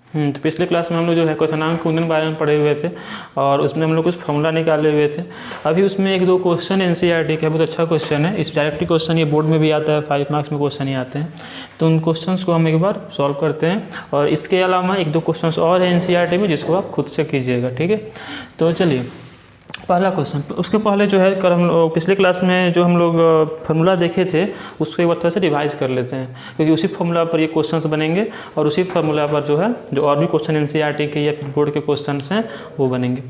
तो पिछले क्लास में हम लोग जो है क्वथनांक उन्नयन बारे में पढ़े हुए थे और उसमें हम लोग कुछ फॉर्मूला निकाले हुए थे। अभी उसमें एक दो क्वेश्चन एनसीईआरटी का बहुत अच्छा क्वेश्चन है, इस डायरेक्टली क्वेश्चन ये बोर्ड में भी आता है, 5 मार्क्स में क्वेश्चन ही आते हैं, तो उन क्वेश्चंस को हम एक बार सॉल्व करते हैं। और इसके अलावा एक दो क्वेश्चन और है एनसीईआरटी में जिसको आप खुद से कीजिएगा, ठीक है। तो चलिए पहला क्वेश्चन, उसके पहले जो है कल हम लोग पिछले क्लास में जो हम लोग फार्मूला देखे थे उसको एक बार थोड़ा सा रिवाइज कर लेते हैं, क्योंकि उसी फार्मूला पर ये क्वेश्चंस बनेंगे और उसी फार्मूला पर जो है जो और भी क्वेश्चन एनसीईआरटी के या फिर बोर्ड के क्वेश्चंस हैं वो बनेंगे।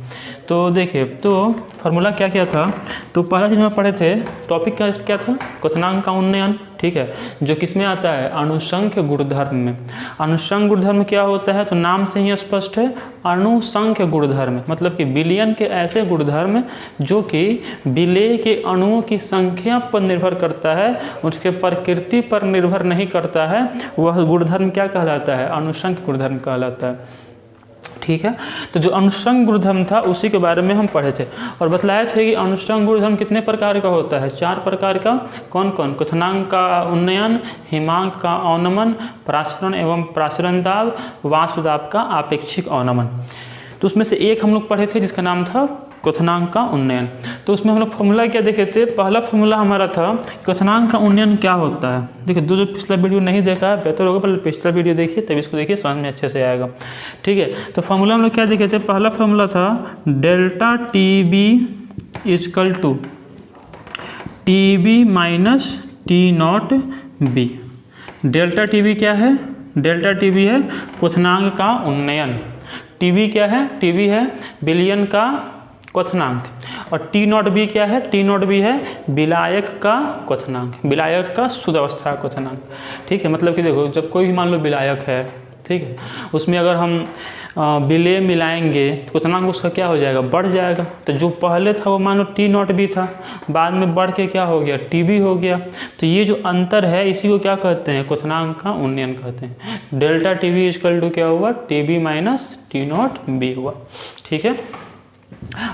तो देखिए, तो फार्मूला क्या क्या था, तो पहला चीज़ में पढ़े थे, टॉपिक क्या था, क्वथनांक का उन्नयन, ठीक है, जो किस में आता है, अनुसंख्य गुणधर्म में। अनुसंख्य गुणधर्म क्या होता है, तो नाम से ही स्पष्ट है, अनुसंख्य गुणधर्म मतलब कि बिलियन के ऐसे गुणधर्म जो कि विलेय के अणुओं की संख्या पर निर्भर करता है, उसके प्रकृति पर निर्भर नहीं करता है, वह गुणधर्म क्या कहलाता है, अनुसंख्य गुणधर्म कहलाता है, ठीक है। तो जो अनुसंख्य गुणधर्म था उसी के बारे में हम पढ़े थे और बतलाया थे कि अनुसंख्य गुणधर्म कितने प्रकार का होता है, 4 प्रकार का। कौन कौन, क्वथनांक का उन्नयन, हिमांक का अवनमन, प्रासरण एवं प्रासरण दाब, वाष्प दाब का आपेक्षिक अवनमन। तो उसमें से एक हम लोग पढ़े थे जिसका नाम था क्वथनांक का उन्नयन। तो उसमें हम लोग फॉर्मूला क्या देखे थे, पहला फॉर्मूला हमारा था क्वथनांक का उन्नयन क्या होता है। देखिए, जो पिछला वीडियो नहीं देखा है बेहतर होगा पहले पिछला वीडियो देखिए तब इसको देखिए, समझ में अच्छे से आएगा, ठीक है। तो फॉर्मूला हम लोग क्या देखे थे, पहला फॉर्मूला था delta T B is equal to T B minus T not B. Delta T B क्या है, डेल्टा टी बी है क्वथनांक का उन्नयन, टी बी क्या है, टी बी है बिलियन का क्वथनांक, और टी नॉट बी क्या है, टी नॉट बी है विलायक का क्वथनांक, विलायक का शुद्ध अवस्था क्वथनांक, ठीक है। मतलब कि देखो, जब कोई भी मान लो विलायक है, ठीक है, उसमें अगर हम विलेय मिलाएंगे तो क्वथनांक उसका क्या हो जाएगा, बढ़ जाएगा। तो जो पहले था वो मान लो टी नॉट बी था, बाद में बढ़ के क्या हो गया, टी बी हो गया। तो ये जो अंतर है इसी को क्या कहते हैं, क्वथनांक का उन्नयन कहते हैं। Delta T B equal to क्या हुआ, T B minus T not B हुआ, ठीक है।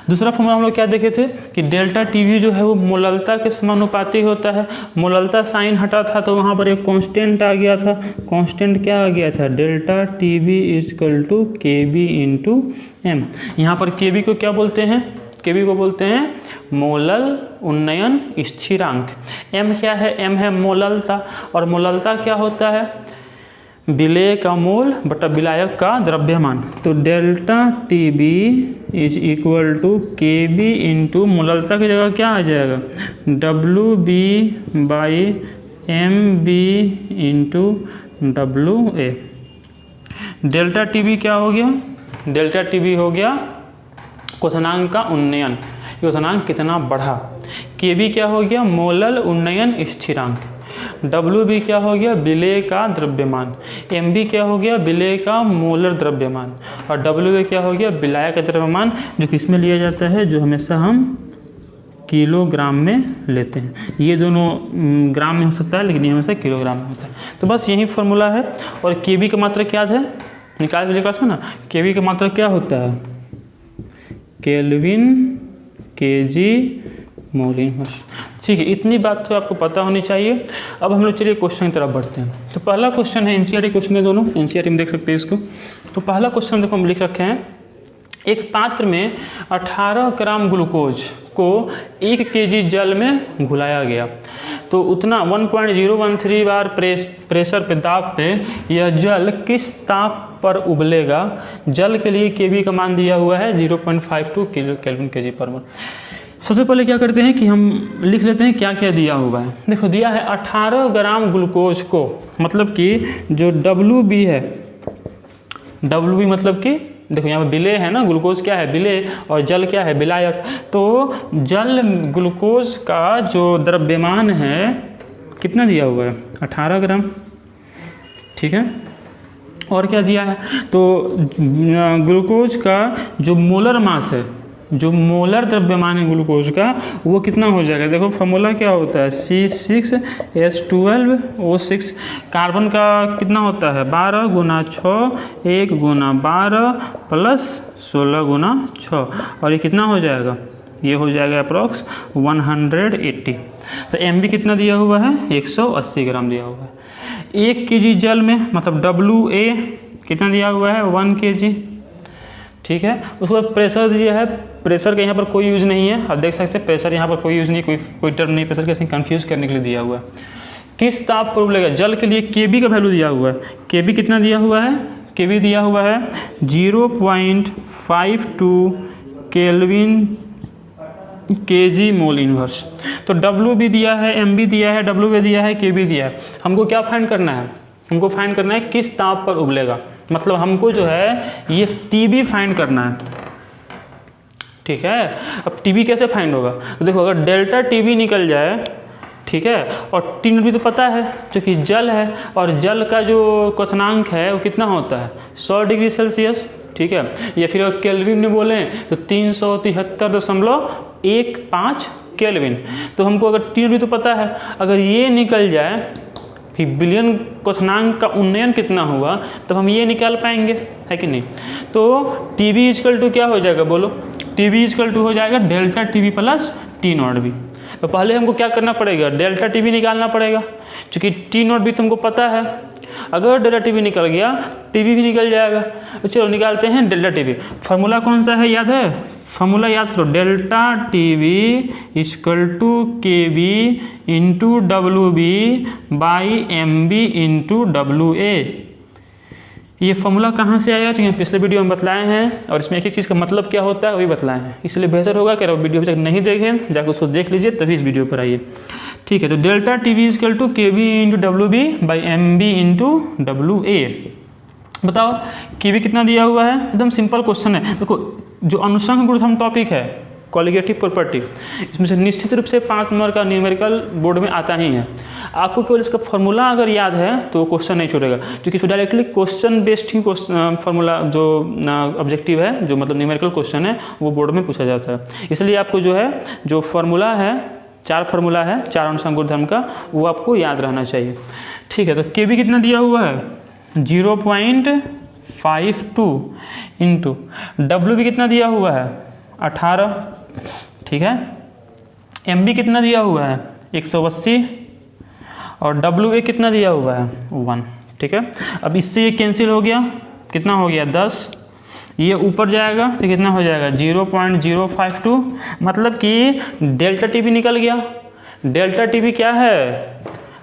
दूसरा फॉर्मूला हम लोग क्या देखे थे कि डेल्टा टीवी जो है वो मोललता के समानुपाती होता है। मोललता साइन हटा था तो वहाँ पर एक कांस्टेंट आ गया था, कांस्टेंट क्या आ गया था, delta TV is equal to K B into M. यहाँ पर के बी को क्या बोलते हैं, के बी को बोलते हैं मोलल उन्नयन स्थिरांक। एम क्या है, एम है मोललता, और मोललता क्या होता है, विलेय का मोल बटा विलायक का द्रव्यमान। तो delta T B is equal to K B into मोललता की जगह क्या आ जाएगा, W B by M B into W A. Delta T B क्या हो गया, डेल्टा टी बी हो गया क्वथनांक का उन्नयन, क्वथनांक कितना बढ़ा। के बी क्या हो गया, मोलल उन्नयन स्थिरांक। डब्ल्यू बी क्या हो गया, विलेय का द्रव्यमान। एम बी क्या हो गया, विलेय का मोलर द्रव्यमान। और डब्ल्यू ए क्या हो गया, विलायक का द्रव्यमान, जो किसमें लिया जाता है, जो हमेशा हम किलोग्राम में लेते हैं। ये दोनों ग्राम में हो सकता है लेकिन ये हमेशा किलोग्राम में होता है। तो बस यही फॉर्मूला है। और के बी का मात्रक क्या है, निकाल पिछले क्लास में ना, के बी का मात्रक क्या होता है, केल्विन के जी मोल। ठीक है, इतनी बात तो आपको पता होनी चाहिए। अब हम लोग चलिए क्वेश्चन की तरफ बढ़ते हैं। तो पहला क्वेश्चन है, एनसीईआरटी क्वेश्चन है दोनों, एनसीईआरटी में देख सकते हैं इसको। तो पहला क्वेश्चन देखो हम लिख रखे हैं, एक पात्र में 18 ग्राम ग्लूकोज को 1 केजी जल में घुलाया गया, तो उतना 1.013 बार प्रेशर पे, दाब पे यह जल किस ताप पर उबलेगा। जल के लिए के बी का मान दिया हुआ है 0.52 केल्विन के जी पर मोल। सबसे पहले क्या करते हैं कि हम लिख लेते हैं क्या क्या दिया हुआ है। देखो दिया है 18 ग्राम ग्लूकोज को, मतलब कि जो डब्ल्यू बी है, डब्ल्यू बी मतलब कि देखो यहाँ पर विलेय है ना, ग्लूकोज क्या है, विलेय, और जल क्या है, विलायक। तो जल ग्लूकोज का जो द्रव्यमान है कितना दिया हुआ है, 18 ग्राम, ठीक है। और क्या दिया है, तो ग्लूकोज का जो मोलर मास है, जो मोलर द्रव्यमान है ग्लूकोज का, वो कितना हो जाएगा। देखो फॉर्मूला क्या होता है, C6H12O6। कार्बन का कितना होता है, 12 गुना 6, 1 गुना 12 प्लस 16 गुना 6, और ये कितना हो जाएगा, ये हो जाएगा अप्रॉक्स 180। तो एम बी कितना दिया हुआ है, 180 ग्राम दिया हुआ है। 1 केजी जल में, मतलब डब्ल्यू ए कितना दिया हुआ है 1 kg, ठीक है। उसके बाद प्रेशर दिया है, प्रेशर का यहाँ पर कोई यूज़ नहीं है, आप देख सकते हैं प्रेशर यहाँ पर कोई यूज़ नहीं, कोई टर्म नहीं प्रेशर, कैसे कंफ्यूज करने के लिए दिया हुआ है। किस ताप पर उबलेगा, जल के लिए केबी का वैल्यू दिया हुआ है, केबी कितना दिया हुआ है, केबी दिया हुआ है 0.52 केल्विन केजी मोल इनवर्स। तो डब्ल्यू भी दिया है, एम भी दिया है, डब्ल्यू भी दिया है, के भी दिया है। हमको क्या फाइंड करना है, हमको फाइंड करना है किस ताप पर उबलेगा, मतलब हमको जो है ये टीबी फाइंड करना है, ठीक है। अब टीबी कैसे फाइंड होगा, तो देखो अगर डेल्टा टीबी निकल जाए, ठीक है, और टी नॉट भी तो पता है जो कि जल है, और जल का जो क्वथनांक है वो कितना होता है 100 डिग्री सेल्सियस, ठीक है। या फिर अगर केल्विन में बोलें तो 373.15 केल्विन। तो हमको अगर टी नॉट भी तो पता है, अगर ये निकल जाए कि बिलियन क्वथनांक का उन्नयन कितना हुआ, तब हम ये निकाल पाएंगे, है कि नहीं। तो टी बी इजकल टू क्या हो जाएगा बोलो, टी बी इजकल टू हो जाएगा delta T B plus T not B. तो पहले हमको क्या करना पड़ेगा, डेल्टा टी बी निकालना पड़ेगा, क्योंकि टी नॉट बी तुमको पता है। अगर डेल्टा टी बी निकल गया टी बी भी निकल जाएगा। तो चलो निकालते हैं डेल्टा टी बी। फार्मूला कौन सा है याद है, फार्मूला याद करो, delta T B equal to K B into W B by M B into W A. ये फॉर्मूला कहाँ से आया, क्योंकि पिछले वीडियो में बतलाए हैं, और इसमें एक एक चीज़ का मतलब क्या होता है वही बतलाए हैं। इसलिए बेहतर होगा कि अगर वीडियो अभी तक नहीं देखें जाकर उसको देख लीजिए, तभी इस वीडियो पर आइए, ठीक है। तो delta T B is equal to K B into W B by M B into W A. बताओ के बी कितना दिया हुआ है, एकदम सिंपल क्वेश्चन है। देखो जो अनुषंग गुणधर्म टॉपिक है, कॉलिगेटिव प्रॉपर्टी, इसमें से निश्चित रूप से 5 नंबर का न्यूमेरिकल बोर्ड में आता ही है। आपको केवल इसका फॉर्मूला अगर याद है तो वो क्वेश्चन नहीं छूटेगा, क्योंकि इसमें डायरेक्टली क्वेश्चन बेस्ड ही फॉर्मूला जो ऑब्जेक्टिव है, जो मतलब न्यूमेरिकल क्वेश्चन है, वो बोर्ड में पूछा जाता है। इसलिए आपको जो है जो फार्मूला है, 4 फार्मूला है 4 अनुषंग गुणधर्म का, वो आपको याद रहना चाहिए, ठीक है। तो के बी कितना दिया हुआ है 0.52 इंटू डब्ल्यू बी कितना दिया हुआ है 18, ठीक है। एम बी कितना दिया हुआ है 180, और डब्ल्यू ए कितना दिया हुआ है 1, ठीक है। अब इससे ये कैंसिल हो गया, कितना हो गया 10, ये ऊपर जाएगा तो कितना हो जाएगा 0.052, मतलब कि डेल्टा टी बी निकल गया। डेल्टा टी बी क्या है,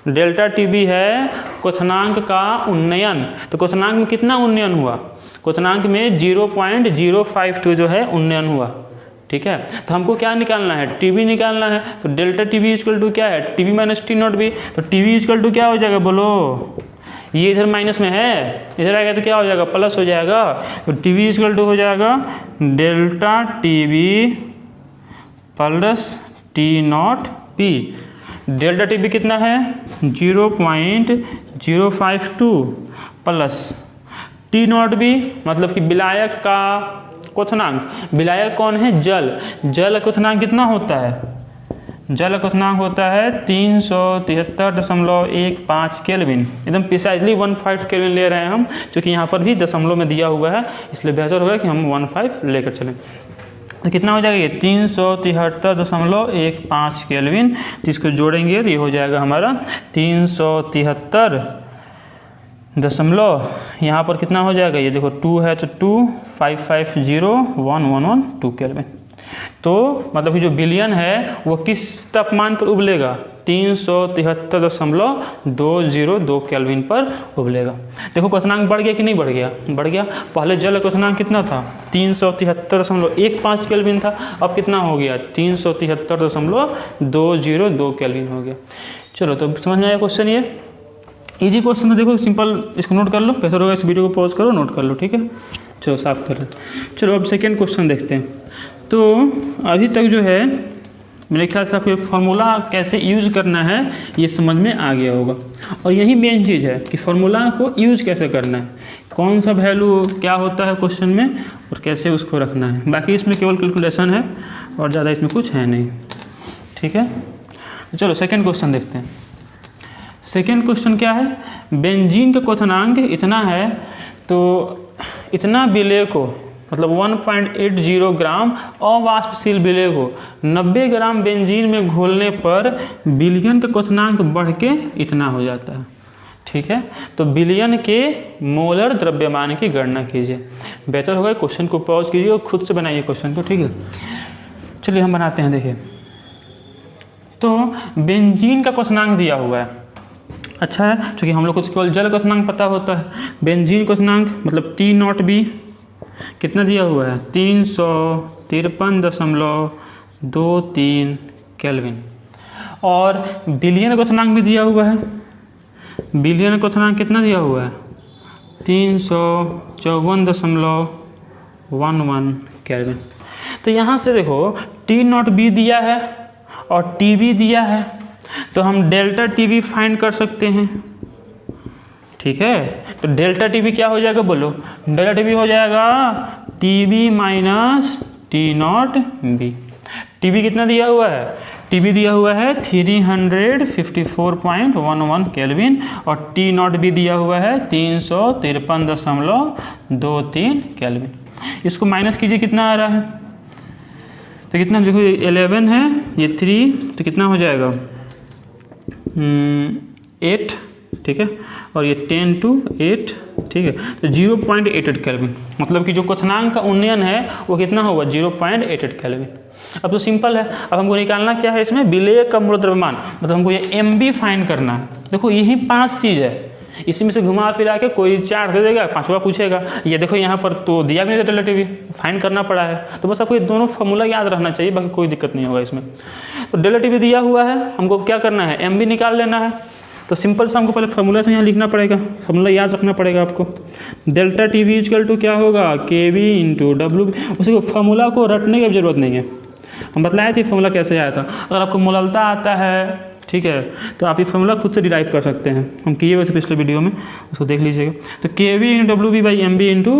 डेल्टा टी बी है क्वथनांक का उन्नयन। तो क्वथनांक में कितना उन्नयन हुआ, क्वथनांक में 0.052 जो है उन्नयन हुआ, ठीक है। तो हमको क्या निकालना है, टी बी निकालना है। तो delta T B equal to क्या है, T B minus T not B. तो टी बी इक्वल टू क्या हो जाएगा बोलो, ये इधर माइनस में है, इधर आएगा तो क्या हो जाएगा प्लस हो जाएगा। तो टी बी इक्वल टू हो जाएगा delta T B plus T not B. Delta T B कितना है 0.052 प्लस टी नॉट बी, मतलब कि विलायक का क्वथनांक, विलायक कौन है जल, जल क्वथनांक कितना होता है, जल क्वथनांक होता है 373.15 केल्विन। एकदम प्रिसाइजली 15 केल्विन ले रहे हैं हम, क्योंकि यहाँ पर भी दशमलव में दिया हुआ है, इसलिए बेहतर होगा कि हम 15 लेकर चलें। तो कितना हो जाएगा ये 373.15 केल्विन। तो इसको जोड़ेंगे तो ये हो जाएगा हमारा 373 दशमलव, यहाँ पर कितना हो जाएगा, ये देखो 2 है तो 2, 5501112 केल्विन। तो मतलब कि जो बिलियन है वो किस तापमान पर उबलेगा 373.202 केल्विन पर उबलेगा। देखो क्वथनांक बढ़ गया कि नहीं बढ़ गया, बढ़ गया। पहले जल क्वथनांक कितना था 373.15 केल्विन था, अब कितना हो गया 373.202 केल्विन हो गया। चलो तो समझ में आया क्वेश्चन, ये इजी क्वेश्चन है। देखो सिंपल, इसको नोट कर लो, बेहतर होगा इस वीडियो को पॉज करो, नोट कर लो, ठीक है। चलो साफ कर लो। चलो अब सेकेंड क्वेश्चन देखते हैं। तो अभी तक जो है मेरे ख्याल से आपको फार्मूला कैसे यूज करना है ये समझ में आ गया होगा, और यही मेन चीज़ है कि फार्मूला को यूज कैसे करना है, कौन सा वैल्यू क्या होता है क्वेश्चन में और कैसे उसको रखना है। बाकी इसमें केवल कैलकुलेशन है और ज़्यादा इसमें कुछ है नहीं, ठीक है। तो चलो सेकेंड क्वेश्चन देखते हैं। सेकेंड क्वेश्चन क्या है, बेंजीन का क्वथनांक इतना है, तो इतना विलेय को मतलब 1.80 ग्राम अवाष्पशील विलेय को 90 ग्राम बेंजीन में घोलने पर विलयन का क्वथनांक बढ़ के इतना हो जाता है। ठीक है। तो बिलियन के मोलर द्रव्यमान की गणना कीजिए। बेहतर होगा क्वेश्चन को पॉज कीजिए और खुद से बनाइए क्वेश्चन को, ठीक है। चलिए हम बनाते हैं। देखिए तो बेंजीन का क्वथनांक दिया हुआ है, अच्छा है, क्योंकि हम लोग को केवल जल क्वथनांक पता होता है। बेंजीन क्वथनांक मतलब T0B कितना दिया हुआ है 353.23 केल्विन। और बिलियन क्वथनांक भी दिया हुआ है। बिलियन क्वथनांक कितना दिया हुआ है 354.11 केल्विन। तो यहाँ से देखो T0B दिया है और TB दिया है, तो हम डेल्टा TB फाइंड कर सकते हैं, ठीक है। तो डेल्टा TB क्या हो जाएगा बोलो, डेल्टा TB हो जाएगा TB माइनस T0B। TB कितना दिया हुआ है, TB दिया हुआ है 354.11 केल्विन और T0B दिया हुआ है 353.23 केल्विन। इसको माइनस कीजिए, कितना आ रहा है, तो कितना देखो 11 है, ये 3, तो कितना हो जाएगा 8, ठीक है, और ये 10 to 8, ठीक है। तो 0.88 केल्विन, मतलब कि जो क्वथनांक का उन्नयन है वो कितना होगा 0.88 केल्विन। अब तो सिंपल है, अब हमको निकालना क्या है इसमें, विलेय का मूल द्रव्यमान, मतलब हमको ये MB फाइंड करना है। देखो यही 5 चीज़ है, इसी में से घुमा फिरा के कोई 4 दे देगा, 5वां पूछेगा। ये देखो यहाँ पर तो दिया भी नहीं डेल्टा TB, फाइंड करना पड़ा है। तो बस आपको ये दोनों फॉर्मूला याद रहना चाहिए, बाकी कोई दिक्कत नहीं होगा इसमें। तो डेल्टा TB दिया हुआ है, हमको क्या करना है MB निकाल लेना है। तो सिंपल सा हमको पहले फॉर्मूला से यहाँ लिखना पड़ेगा, फॉर्मूला याद रखना पड़ेगा आपको। डेल्टा TB इक्वल टू क्या होगा KB इंटू WB। उसी को फॉर्मूला को रटने की जरूरत नहीं है, हम बताए थे फॉर्मूला कैसे आया था। अगर आपको मोललता आता है, ठीक है, तो आप ये फॉर्मूला खुद से डिराइव कर सकते हैं, हम किए हुए थे पिछले वीडियो में, उसको देख लीजिएगा। तो KB into WB by MB into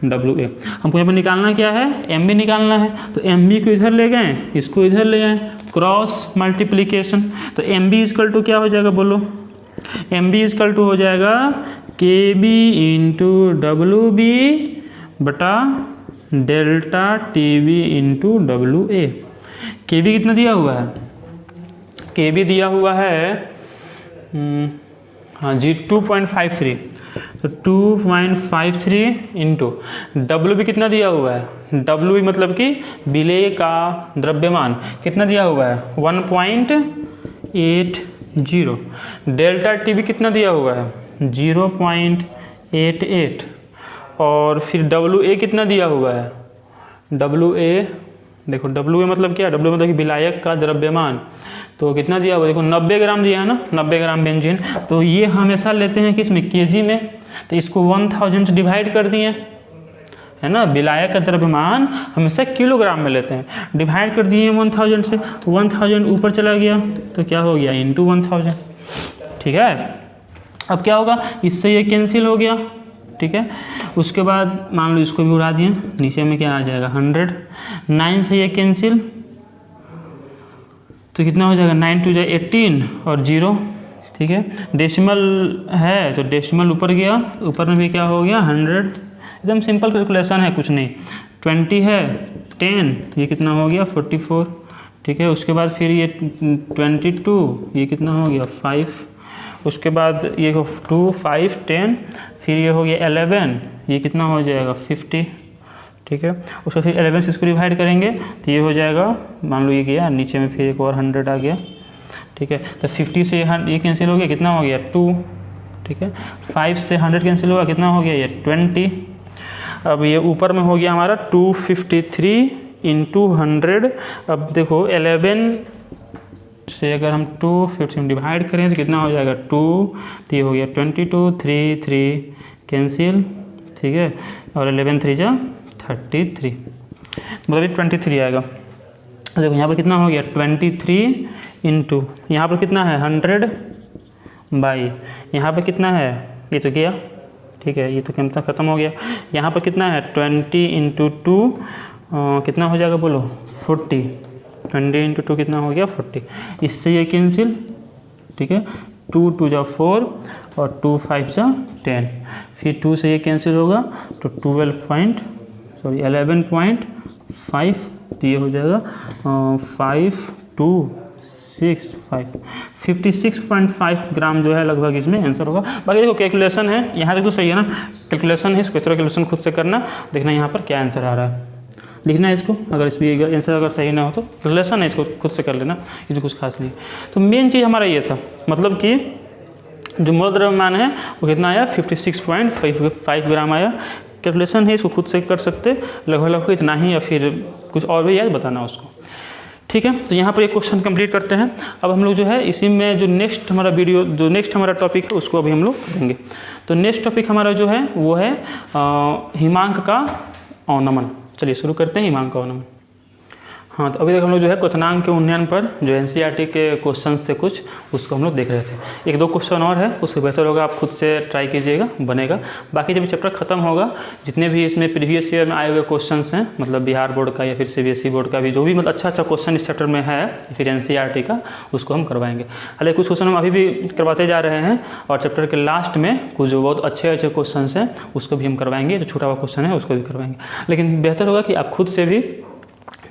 WA। हमको यहाँ पर निकालना क्या है, MB निकालना है। तो MB को इधर ले गए, इसको इधर ले आए, क्रॉस मल्टीप्लीकेशन। तो MB इक्वल टू क्या हो जाएगा बोलो, MB इक्वल टू हो जाएगा KB इंटू WB बटा delta TB into WA। KB कितना दिया हुआ है, KB दिया हुआ है हाँ जी 2.53, तो 2.53 इंटू WB कितना दिया हुआ है, WB मतलब कि विलेय का द्रव्यमान कितना दिया हुआ है 1.80। डेल्टा TB कितना दिया हुआ है 0.88 और फिर WA कितना दिया हुआ है, WA देखो WA मतलब क्या, WA मतलब कि विलायक का द्रव्यमान, तो कितना दिया हुआ देखो 90 ग्राम दिया है ना, 90 ग्राम बेंजीन। तो ये हमेशा लेते हैं किसमें kg में, तो इसको 1000 से डिवाइड कर दिए है ना, विलायक का द्रव्यमान हमेशा किलोग्राम में लेते हैं, डिवाइड कर दिए 1000 से, 1000 ऊपर चला गया तो क्या हो गया इंटू 1000, ठीक है। अब क्या होगा, इससे ये कैंसिल हो गया, ठीक है। उसके बाद मान लो इसको भी उड़ा दिए, नीचे में क्या आ जाएगा 100, 9 से ये कैंसिल, तो कितना हो जाएगा 9 2 जाए 18 और 0, ठीक है। डेसिमल है तो डेसिमल ऊपर गया, ऊपर में भी क्या हो गया 100, एकदम सिंपल कैलकुलेशन है, कुछ नहीं। 20 है 10, ये कितना हो गया 44, ठीक है। उसके बाद फिर ये 22, ये कितना हो गया 5, उसके बाद ये 2 5 10, फिर ये हो गया 11, ये कितना हो जाएगा 50, ठीक है। उसको फिर 11 से इसको डिवाइड करेंगे तो ये हो जाएगा, मान लो ये गया नीचे में, फिर एक और 100 आ गया, ठीक है। तो 50 से ये कैंसिल हो गया, कितना हो गया 2, ठीक है। 5 से 100 कैंसिल हुआ, कितना हो गया ये 20। अब ये ऊपर में हो गया हमारा 253 इंटू 100। अब देखो 11 से अगर हम 250 डिवाइड करें तो कितना हो जाएगा 2, तो ये हो गया 22, 3 3 कैंसिल, ठीक है, और 11 3 जा 33, मतलब 23 आएगा। देखो यहाँ पर कितना हो गया 23 इंटू यहाँ पर कितना है 100 बाई यहाँ पर कितना है, ये तो गया, ठीक है, ये तो कितना ख़त्म हो गया। यहाँ पर कितना है 20 इंटू 2 कितना हो जाएगा बोलो 40, 20 इंटू 2 कितना हो गया 40, इससे ये कैंसिल, ठीक है। 2 2 जा 4 और 2 5 जा 10, फिर 2 से ये कैंसिल होगा तो 11.5, तो ये हो जाएगा 5 2 56.5 ग्राम जो है लगभग इसमें आंसर होगा। बाकी देखो कैलकुलेशन है, यहाँ तक तो सही है ना, कैलकुलेशन है, इसको कैलकुलेशन खुद से करना, देखना यहाँ पर क्या आंसर आ रहा है, लिखना है इसको। अगर इसमें आंसर अगर सही ना हो तो कैलकुलेशन है, इसको खुद से कर लेना, इसमें कुछ खास नहीं। तो मेन चीज़ हमारा ये था, मतलब कि जो मूल द्रव्यमान है वो कितना आया, 56.5 ग्राम आया। कैलकुलेशन है, इसको खुद से कर सकते लगभग इतना ही, या फिर कुछ और भी याद बताना उसको, ठीक है। तो यहाँ पर एक क्वेश्चन कंप्लीट करते हैं। अब हम लोग जो है इसी में जो नेक्स्ट हमारा वीडियो, जो नेक्स्ट हमारा टॉपिक है उसको अभी हम लोग करेंगे। तो नेक्स्ट टॉपिक हमारा जो है वो है हिमांक का अवनमन। चलिए शुरू करते हैं हिमांक का अवनमन। हाँ, तो अभी तक हम लोग जो है क्वथनांक के उन्नयन पर जो एनसीईआरटी के क्वेश्चंस थे कुछ, उसको हम लोग देख रहे थे। एक दो क्वेश्चन और है, उससे बेहतर होगा आप खुद से ट्राई कीजिएगा, बनेगा। बाकी जब चैप्टर खत्म होगा, जितने भी इसमें प्रीवियस ईयर में आए हुए क्वेश्चंस हैं, मतलब बिहार बोर्ड का या फिर सीबीएसई बोर्ड का भी जो भी मतलब अच्छा क्वेश्चन इस चैप्टर में है, फिर एनसीईआरटी का, उसको हम करवाएंगे। हालांकि कुछ क्वेश्चन हम अभी भी करवाते जा रहे हैं, और चैप्टर के लास्ट में कुछ जो बहुत अच्छे क्वेश्चन हैं उसको भी हम करवाएंगे। जो छोटा हुआ क्वेश्चन है उसको भी करवाएंगे। लेकिन बेहतर होगा कि आप खुद से भी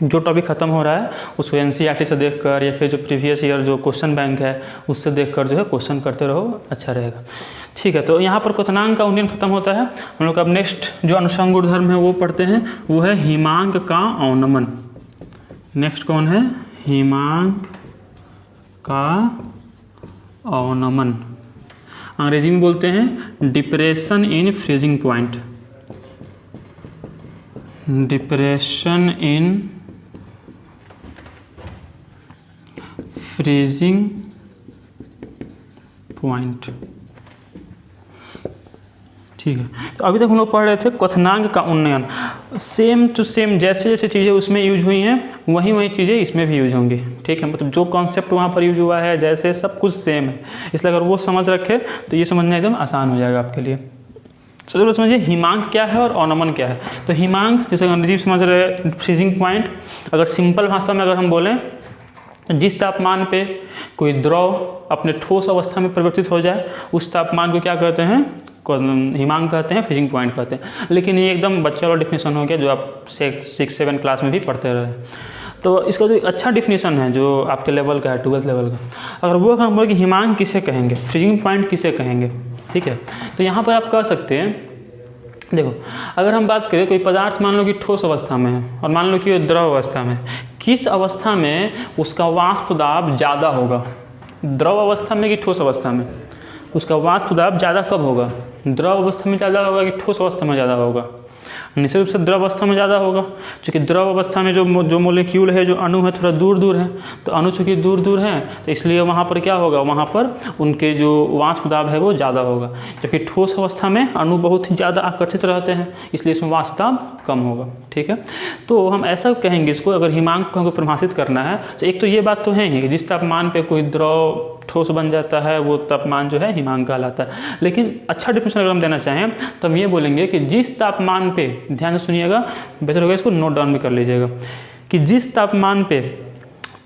जो टॉपिक ख़त्म हो रहा है उसको एनसीईआरटी से देखकर या फिर जो प्रीवियस ईयर जो क्वेश्चन बैंक है उससे देखकर जो है क्वेश्चन करते रहो, अच्छा रहेगा, ठीक है। तो यहाँ पर क्वथनांक का उन्नयन खत्म होता है। हम लोग अब नेक्स्ट जो अनुषंग गुणधर्म है वो पढ़ते हैं, वो है हिमांक का अवनमन। नेक्स्ट कौन है, हिमांक का अवनमन, अंग्रेजी में बोलते हैं depression in freezing point, depression in freezing point, ठीक है। तो अभी तक हम लोग पढ़ रहे थे क्वथनांक का उन्नयन। सेम टू सेम जैसे जैसे चीज़ें उसमें यूज हुई हैं वही वही चीज़ें इसमें भी यूज होंगी, ठीक है। मतलब जो कॉन्सेप्ट वहाँ पर यूज हुआ है जैसे सब कुछ सेम है, इसलिए अगर वो समझ रखे तो ये समझना एकदम आसान हो जाएगा आपके लिए। चलो समझिए हिमांक क्या है और अवनमन क्या है। तो हिमांक जैसे अंग्रेजी समझ रहे फ्रीजिंग पॉइंट, अगर सिंपल भाषा में अगर हम बोलें, जिस तापमान पे कोई द्रव अपने ठोस अवस्था में परिवर्तित हो जाए उस तापमान को क्या कहते हैं, हिमांक कहते हैं, फ्रीजिंग पॉइंट कहते हैं। लेकिन ये एकदम बच्चा वाला डिफिनेशन हो गया जो आप 6-7 क्लास में भी पढ़ते रहे। तो इसका जो अच्छा डिफिनेशन है जो आपके लेवल का है, 12th लेवल का, अगर वो हम बोले कि हिमांक किसे कहेंगे, फ्रीजिंग पॉइंट किसे कहेंगे, ठीक है। तो यहाँ पर आप कह सकते हैं, देखो अगर हम बात करें कोई पदार्थ मान लो कि ठोस अवस्था में है और मान लो कि द्रव अवस्था में, किस अवस्था में उसका वाष्प दाब ज़्यादा होगा, द्रव अवस्था में कि ठोस अवस्था में, उसका वाष्प दाब ज़्यादा कब होगा, द्रव अवस्था में ज़्यादा होगा कि ठोस अवस्था में ज़्यादा होगा, निश्चित रूप से द्रव अवस्था में ज़्यादा होगा, क्योंकि द्रव अवस्था में जो मोलिक्यूल है, जो अणु है, थोड़ा दूर दूर है, तो अणु चूँकि दूर दूर हैं तो इसलिए वहाँ पर क्या होगा, वहाँ पर उनके जो वाष्प दाब है वो ज़्यादा होगा। जबकि ठोस अवस्था में अणु बहुत ही ज़्यादा आकर्षित रहते हैं, इसलिए इसमें वाष्प दाब कम होगा, ठीक है। तो हम ऐसा कहेंगे इसको, अगर हिमांक को परिभाषित करना है तो एक तो ये बात तो है ही कि जिस तापमान पर कोई द्रव ठोस बन जाता है वो तापमान जो है हिमांक कहलाता है। लेकिन अच्छा डिफिनेशन अगर हम देना चाहें तो हम ये बोलेंगे कि जिस तापमान पे, ध्यान से सुनिएगा, बेहतर होगा इसको नोट डाउन भी कर लीजिएगा, कि जिस तापमान पे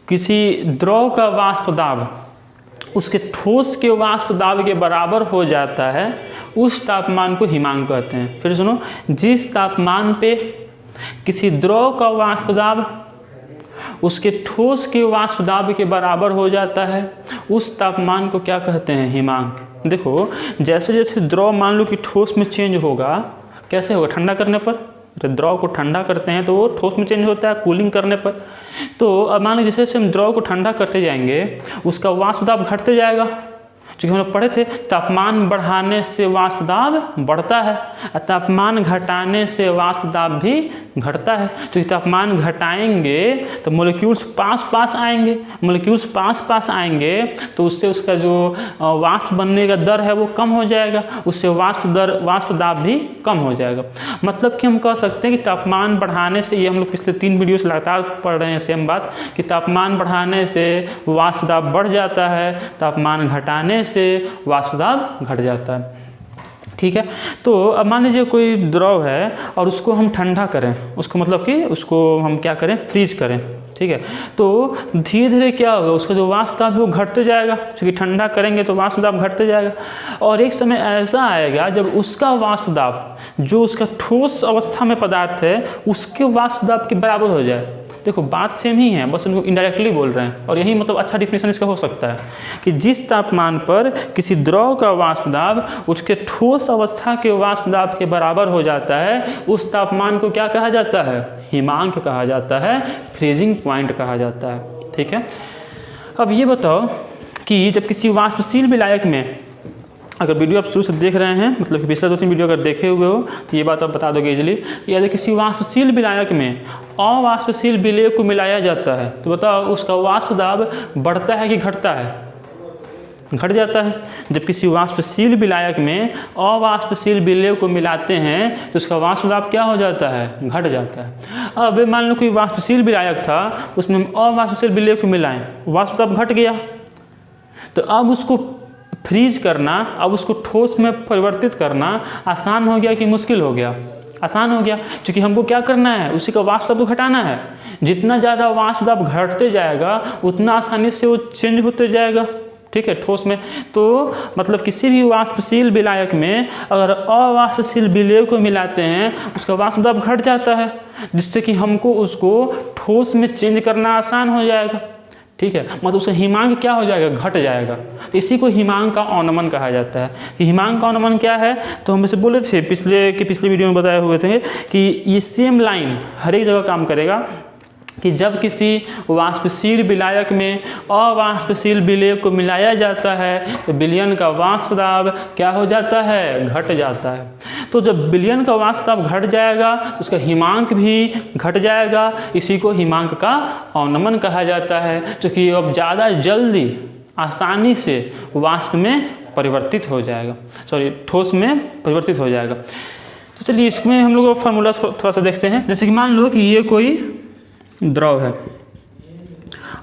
किसी द्रव का वाष्प दाब उसके ठोस के वाष्प दाब के बराबर हो जाता है उस तापमान को हिमांक कहते हैं। फिर सुनो, जिस तापमान पे किसी द्रव का वाष्प दाब उसके ठोस के वाष्प दाब के बराबर हो जाता है उस तापमान को क्या कहते हैं, हिमांक। देखो जैसे जैसे द्रव मान लो कि ठोस में चेंज होगा, कैसे होगा, ठंडा करने पर, द्रव को ठंडा करते हैं तो वो ठोस में चेंज होता है कूलिंग करने पर। तो अब मान लो जैसे जैसे हम द्रव को ठंडा करते जाएंगे उसका वाष्प दाब घटते जाएगा, क्योंकि हम लोग पढ़े थे तापमान बढ़ाने से वाष्प दाब बढ़ता है और तापमान घटाने से वाष्प दाब भी घटता है। तो तापमान घटाएंगे तो मोलिक्यूल्स पास पास आएंगे, मोलिक्यूल्स पास पास आएंगे तो उससे उसका जो वाष्प बनने का दर है वो कम हो जाएगा, उससे वाष्प दाब भी कम हो जाएगा। मतलब कि हम कह सकते हैं कि तापमान बढ़ाने से, ये हम लोग पिछले 3 वीडियो से लगातार पढ़ रहे हैं सेम बात, कि तापमान बढ़ाने से वाष्प दाब बढ़ जाता है, तापमान घटाने से वाष्प दाब घट जाता है, ठीक है। तो अब मान लीजिए कोई द्रव है और उसको हम ठंडा करें, उसको मतलब कि उसको हम क्या करें, फ्रीज करें, ठीक है। तो धीरे धीरे क्या होगा, उसका जो वाष्प दाब है वो घटते जाएगा, क्योंकि ठंडा करेंगे तो वाष्प दाब घटते जाएगा। और एक समय ऐसा आएगा जब उसका वाष्प दाब जो उसका ठोस अवस्था में पदार्थ है उसके वाष्प दाब के बराबर हो जाए। देखो बात सेम ही है, बस उनको इनडायरेक्टली बोल रहे हैं। और यही मतलब अच्छा डिफिनेशन इसका हो सकता है कि जिस तापमान पर किसी द्रव का वाष्प दाब उसके ठोस अवस्था के वाष्प दाब के बराबर हो जाता है, उस तापमान को क्या कहा जाता है? हिमांक कहा जाता है, फ्रीजिंग पॉइंट कहा जाता है। ठीक है, अब ये बताओ कि जब किसी वाष्पशील विलायक में, अगर वीडियो आप शुरू से देख रहे हैं, मतलब कि पिछले 2-3 वीडियो अगर देखे हुए हो तो ये बात आप बता दोगे इजीली, यदि किसी वाष्पशील विलायक में अवाष्पशील विलेय को मिलाया जाता है तो बताओ उसका वाष्प दाब बढ़ता है कि घटता है? घट जाता है। जब किसी वाष्पशील विलायक में अवाष्पशील विलेय को मिलाते हैं तो उसका वाष्प दाब क्या हो जाता है? घट जाता है। अब मान लो कोई वाष्पशील विलायक था, उसमें हम अवाष्पशील विलेय को मिलाएं, वाष्प दाब घट गया, तो अब उसको फ्रीज करना, अब उसको ठोस में परिवर्तित करना आसान हो गया कि मुश्किल हो गया? आसान हो गया, क्योंकि हमको क्या करना है? उसी का वाष्प दाब घटाना है। जितना ज़्यादा वाष्प दाब घटते जाएगा उतना आसानी से वो चेंज होते जाएगा। ठीक है, ठोस में। तो मतलब किसी भी वाष्पशील विलायक में अगर अवाष्पशील विलेय को मिलाते हैं उसका वाष्प दाब घट जाता है, जिससे कि हमको उसको ठोस में चेंज करना आसान हो जाएगा। ठीक है, मतलब उसका हिमांक क्या हो जाएगा? घट जाएगा। तो इसी को हिमांक का अवनमन कहा जाता है। कि हिमांक का अवनमन क्या है? तो हम इसे बोले थे पिछले वीडियो में बताए हुए थे कि ये सेम लाइन हर एक जगह काम करेगा कि जब किसी वाष्पशील विलायक में अवाष्पशील विलेय को मिलाया जाता है तो विलयन का वाष्प दाब क्या हो जाता है? घट जाता है। तो जब विलयन का वाष्प दाब घट जाएगा तो उसका हिमांक भी घट जाएगा। इसी को हिमांक का अवनमन कहा जाता है, क्योंकि अब ज़्यादा जल्दी आसानी से वाष्प में परिवर्तित हो जाएगा, ठोस में परिवर्तित हो जाएगा। तो चलिए इसमें हम लोग फार्मूला थोड़ा सा देखते हैं। जैसे कि मान लो कि ये कोई द्रव है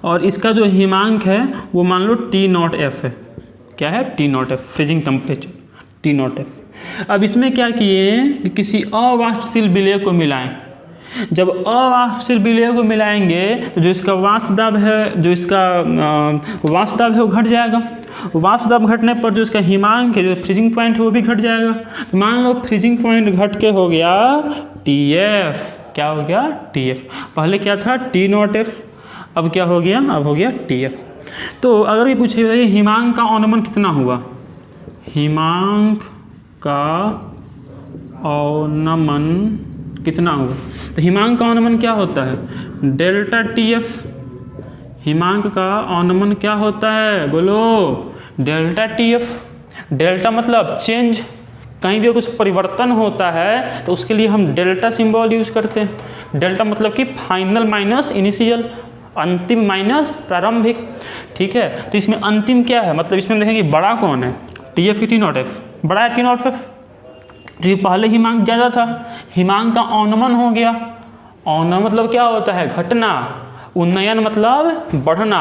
और इसका जो हिमांक है वो मान लो T0F है। क्या है? T0F, freezing temperature T0F। अब इसमें क्या किए कि किसी अवाष्पशील विलेय को मिलाएं। जब अवाष्पशील विलेय को मिलाएंगे तो जो इसका वाष्प दाब है, वो घट जाएगा। वाष्प दाब घटने पर जो इसका हिमांक है, जो फ्रीजिंग पॉइंट है, वो भी घट जाएगा। तो मान लो फ्रीजिंग पॉइंट घट के हो गया TF। क्या हो गया? TF। पहले क्या था? T0F, अब क्या हो गया? अब हो गया TF। तो अगर ये पूछे हिमांक का अवनमन कितना हुआ? हिमांक का अवनमन कितना हुआ? तो हिमांक का अवनमन क्या होता है? Delta TF। हिमांक का अवनमन क्या होता है? बोलो। Delta TF। डेल्टा मतलब चेंज, कहीं भी कुछ परिवर्तन होता है तो उसके लिए हम डेल्टा सिंबल यूज करते हैं। डेल्टा मतलब कि फाइनल माइनस इनिशियल, अंतिम माइनस प्रारंभिक। ठीक है, तो इसमें अंतिम क्या है? मतलब इसमें देखेंगे बड़ा कौन है? TF की T0F? बड़ा है T0F, जो पहले हिमांक ज़्यादा था, हिमांक का अवनमन हो गया। अवनमन मतलब क्या होता है? घटना। उन्नयन मतलब बढ़ना,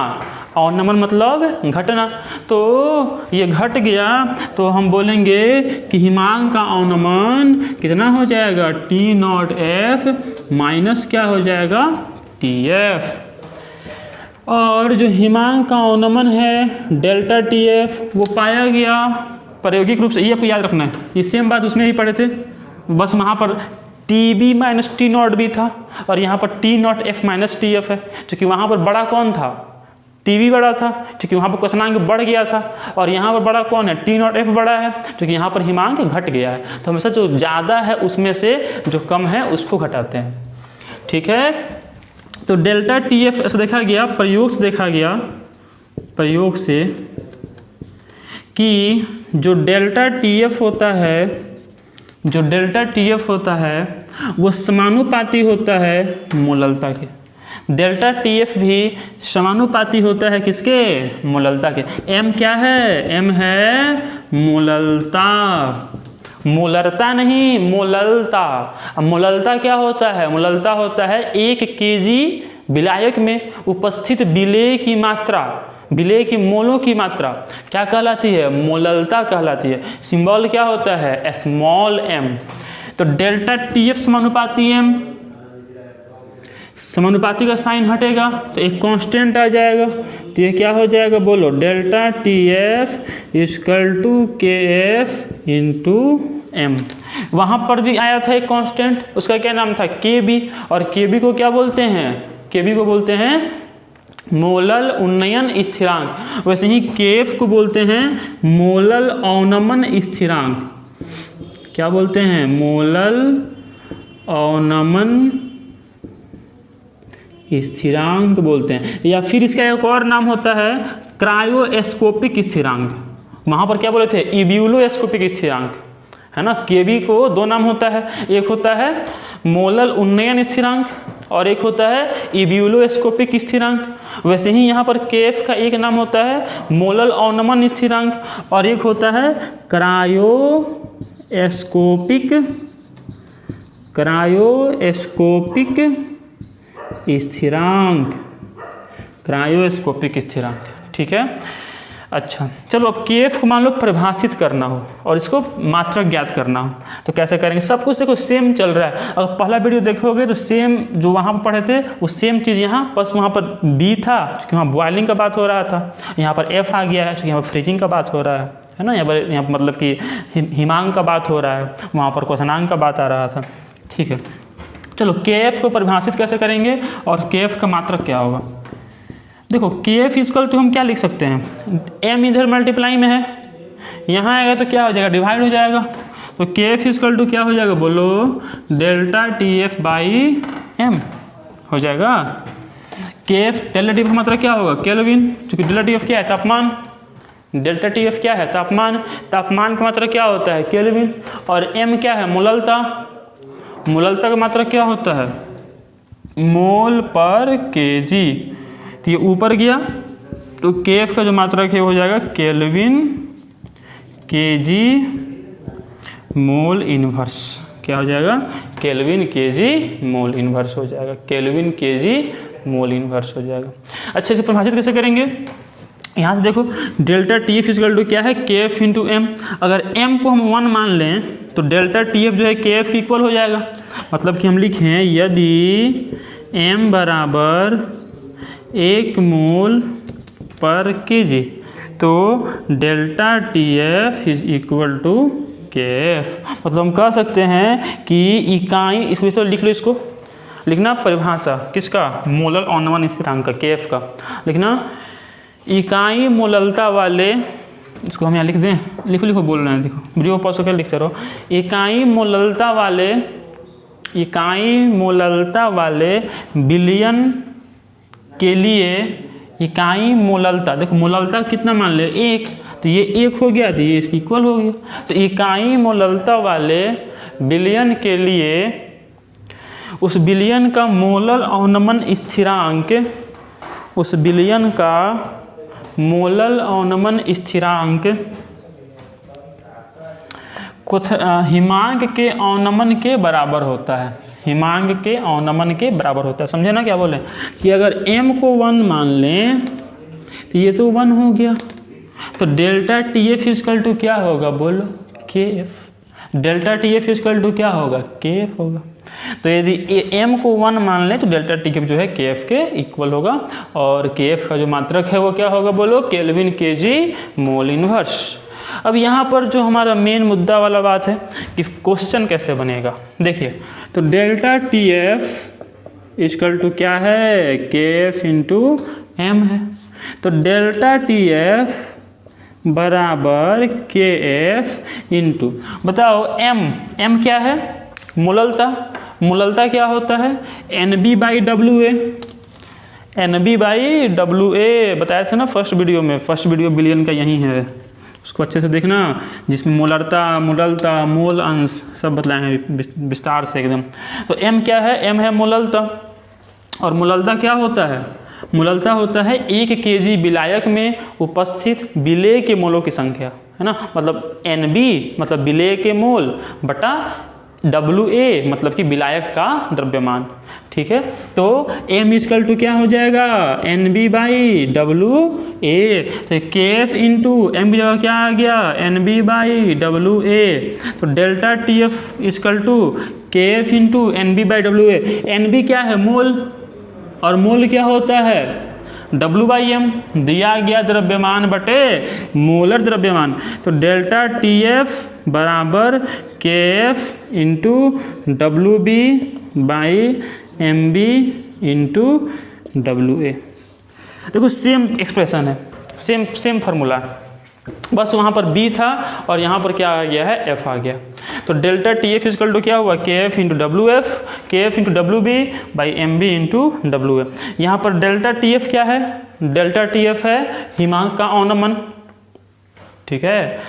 अवनमन मतलब घटना। तो ये घट गया तो हम बोलेंगे कि हिमांक का अवनमन कितना हो जाएगा? T0F माइनस क्या हो जाएगा? TF। और जो हिमांक का अवनमन है डेल्टा TF वो पाया गया प्रायोगिक रूप से, ये आपको याद रखना है, ये सेम बात उसमें भी पढ़े थे, बस वहाँ पर TB माइनस T0 भी था और यहाँ पर T0F माइनस TF है, क्योंकि वहाँ पर बड़ा कौन था? TB बड़ा था, क्योंकि वहाँ पर क्वथनांक बढ़ गया था, और यहाँ पर बड़ा कौन है? T0F बड़ा है, क्योंकि यहाँ पर हिमांक घट गया है। तो हमेशा जो ज़्यादा है उसमें से जो कम है उसको घटाते हैं। ठीक है, तो डेल्टा TF ऐसा देखा गया, प्रयोग से देखा गया, प्रयोग से, कि जो डेल्टा TF होता है, जो डेल्टा TF होता है वो समानुपाती होता है मोललता के। डेल्टा TF भी समानुपाती होता है किसके? मोललता के। M क्या है? M है मोललता, मोलरता नहीं, मोललता। अब मोललता क्या होता है? मोललता होता है 1 kg विलायक में उपस्थित विलेय की मात्रा, विलेय की मोलों की मात्रा क्या कहलाती है? मोललता कहलाती है। सिंबल क्या होता है? Small m। तो डेल्टा TF समानुपाती m, समानुपाती का साइन हटेगा तो एक कांस्टेंट आ जाएगा, तो ये क्या हो जाएगा? बोलो। Delta TF equal to KF into m। वहाँ पर भी आया था एक कांस्टेंट, उसका क्या नाम था? KB, और KB को क्या बोलते हैं? केबी को बोलते हैं मोलल उन्नयन स्थिरांक, वैसे ही केएफ को बोलते हैं मोलल अवनमन स्थिरांक। क्या बोलते हैं? मोलल अवनमन स्थिरांक बोलते हैं। या फिर इसका एक और नाम होता है क्रायोस्कोपिक स्थिरांक। वहाँ पर क्या बोले थे? इब्यूलोस्कोपिक स्थिरांक, है ना। केबी को दो नाम होता है, एक होता है मोलल उन्नयन स्थिरांक और एक होता है इब्यूलोस्कोपिक स्थिरांक। वैसे ही यहाँ पर केएफ का एक नाम होता है मोलल अवनमन स्थिरांक और एक होता है क्रायोस्कोपिक स्थिरांक, क्रायोस्कोपिक स्थिरांक। ठीक है। अच्छा चलो, अब केएफ को मान लो परिभाषित करना हो और इसको मात्रक ज्ञात करना हो तो कैसे करेंगे? सब कुछ देखो सेम चल रहा है। अगर पहला वीडियो देखोगे तो सेम जो वहाँ पर पढ़े थे वो सेम चीज़ यहाँ, बस वहाँ पर बी था क्योंकि वहाँ बॉयलिंग का बात हो रहा था, यहाँ पर एफ आ गया है क्योंकि यहाँ पर फ्रीजिंग का बात हो रहा है ना। यहाँ पर मतलब कि हिमांक का बात हो रहा है, वहाँ पर क्वथनांक का बात आ रहा था। ठीक है, चलो केएफ को परिभाषित कैसे करेंगे और केएफ का मात्रक क्या होगा? देखो केएफ इक्वल टू हम क्या लिख सकते हैं? एम इधर मल्टीप्लाई में है, यहाँ आएगा तो क्या हो जाएगा? डिवाइड हो जाएगा। तो केएफ इक्वल टू क्या हो जाएगा? बोलो, डेल्टा टीएफ बाई एम हो जाएगा। केएफ डेल्टा टीएफ का मात्रक क्या होगा? केल्विन, क्योंकि डेल्टा टीएफ क्या है? तापमान। डेल्टा टीएफ क्या है? तापमान। तापमान का मात्रक क्या होता है? केल्विन। और एम क्या है? मोललता। मोललता का मात्रक क्या होता है? मोल पर केजी। तो ये ऊपर गया तो केएफ का जो मात्रक है हो जाएगा केल्विन केजी मोल इनवर्स। क्या हो जाएगा? केल्विन केजी मोल इनवर्स हो जाएगा। केल्विन केजी मोल इनवर्स हो जाएगा। अच्छा, इसे परिभाषित कैसे करेंगे? यहाँ से देखो, डेल्टा टीएफ इक्वल टू क्या है? KF into M. अगर एम को हम 1 मान लें तो डेल्टा टीएफ जो है केएफ की इक्वल हो जाएगा। मतलब कि हम लिखें यदि एम बराबर 1 मोल पर केजी तो delta TF is equal to KF. मतलब हम कह सकते हैं कि इकाई, इसमें तो लिख लो, इसको लिखना परिभाषा किसका? मोलल अवनमन स्थिरांक का, केएफ का लिखना। इकाई मोललता वाले, इसको हम यहाँ लिख दें, लिखो लिखो बोल रहे हैं, देखो वीडियो पॉज करके लिखते रहो। इकाई मोललता वाले विलयन के लिए, इकाई मोललता, देखो मोललता कितना मान ले? 1, तो ये 1 हो गया तो ये इसकी इक्वल हो गया। तो इकाई मोललता वाले विलयन के लिए उस विलयन का मोलल अवनमन स्थिरांक, उस विलयन का मोलल अवनमन स्थिरांक हिमांक के अवनमन के बराबर होता है। हिमांक के अवनमन के बराबर होता है। समझे ना क्या बोले? कि अगर m को 1 मान लें तो ये तो 1 हो गया, तो डेल्टा टीएफ इक्वल टू क्या होगा? बोलो, KF. Delta TF equal to क्या होगा? केएफ होगा। तो यदि m को 1 मान लें तो डेल्टा टीएफ जो है केएफ के इक्वल होगा। और केएफ का जो मात्रक है वो क्या होगा? बोलो, केल्विन केजी मोल इनवर्स। अब यहाँ पर जो हमारा मेन मुद्दा वाला बात है कि क्वेश्चन कैसे बनेगा, देखिए। तो डेल्टा टीएफ इक्वल टू क्या है? केएफ इंटू एम है। तो डेल्टा टीएफ बराबर केएफ इंटू, बताओ एम क्या है? मोललता। मोललता क्या होता है? NB by W A. NB by W A बताया था ना फर्स्ट वीडियो में। फर्स्ट वीडियो बिलियन का यही है, उसको अच्छे से देखना, जिसमें मोललता मोल अंश सब बताए हैं विस्तार से एकदम। तो एम क्या है? एम है मोललता। और मोललता क्या होता है? मोललता होता है 1 केजी विलायक में उपस्थित विलेय के मोलों की संख्या, है ना। मतलब एनबी मतलब विलेय के मोल बटा WA मतलब कि विलायक का द्रव्यमान। ठीक है, तो M इक्वल टू क्या हो जाएगा? NB by WA। तो KF इंटू एम की जगह क्या आ गया? NB by WA। तो delta TF equal to KF into NB by WA। NB क्या है? मोल। और मोल क्या होता है? W/M दिया गया द्रव्यमान बटे मोलर द्रव्यमान। तो डेल्टा TF बराबर KF into WB by MB into WA। देखो सेम एक्सप्रेशन है, सेम फार्मूला, बस वहाँ पर B था और यहाँ पर क्या आ गया है, F आ गया। तो डेल्टा TF इजकल टू क्या हुआ, KF into WF, KF into WB by MB into WA। यहाँ पर डेल्टा TF क्या है, डेल्टा TF है हिमांक का अवनमन, ठीक है।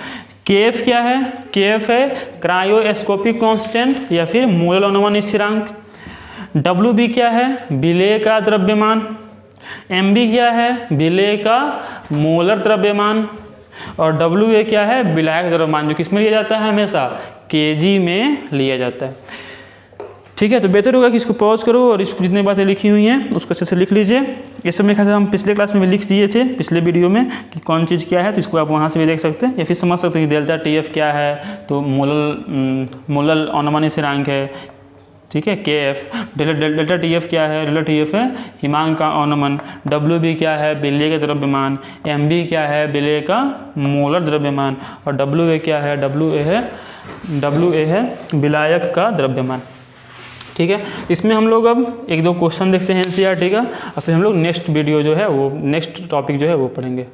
KF क्या है, KF है क्रायोस्कोपिक कांस्टेंट या फिर मोलर अवनमन स्थिरांक। WB क्या है, विलेय का द्रव्यमान। MB क्या है, विलेय का मोलर द्रव्यमान। और WA क्या है, विलायक द्रव्यमान, जो किस में लिया जाता है, हमेशा kg में लिया जाता है, ठीक है। तो बेहतर होगा कि इसको पॉज करो और इसको जितनी बातें लिखी हुई हैं उसको अच्छे से लिख लीजिए। ये सब मेरे ख्याल से हम पिछले क्लास में भी लिख दिए थे, पिछले वीडियो में, कि कौन चीज़ क्या है, तो इसको आप वहाँ से भी देख सकते हैं या फिर समझ सकते हैं कि डेल्टा TF क्या है, तो मोलर अवनमन स्थिरांक है, ठीक है। KF डेल्टा TF क्या है, डेल्टा TF है हिमांक का अवनमन। WB क्या है, विलेय का द्रव्यमान। MB क्या है, विलेय का मोलर द्रव्यमान। और WA क्या है, WA है विलायक का द्रव्यमान, ठीक है। इसमें हम लोग अब एक दो क्वेश्चन देखते हैं NCERT का, और फिर हम लोग नेक्स्ट वीडियो जो है वो नेक्स्ट टॉपिक जो है वो पढ़ेंगे।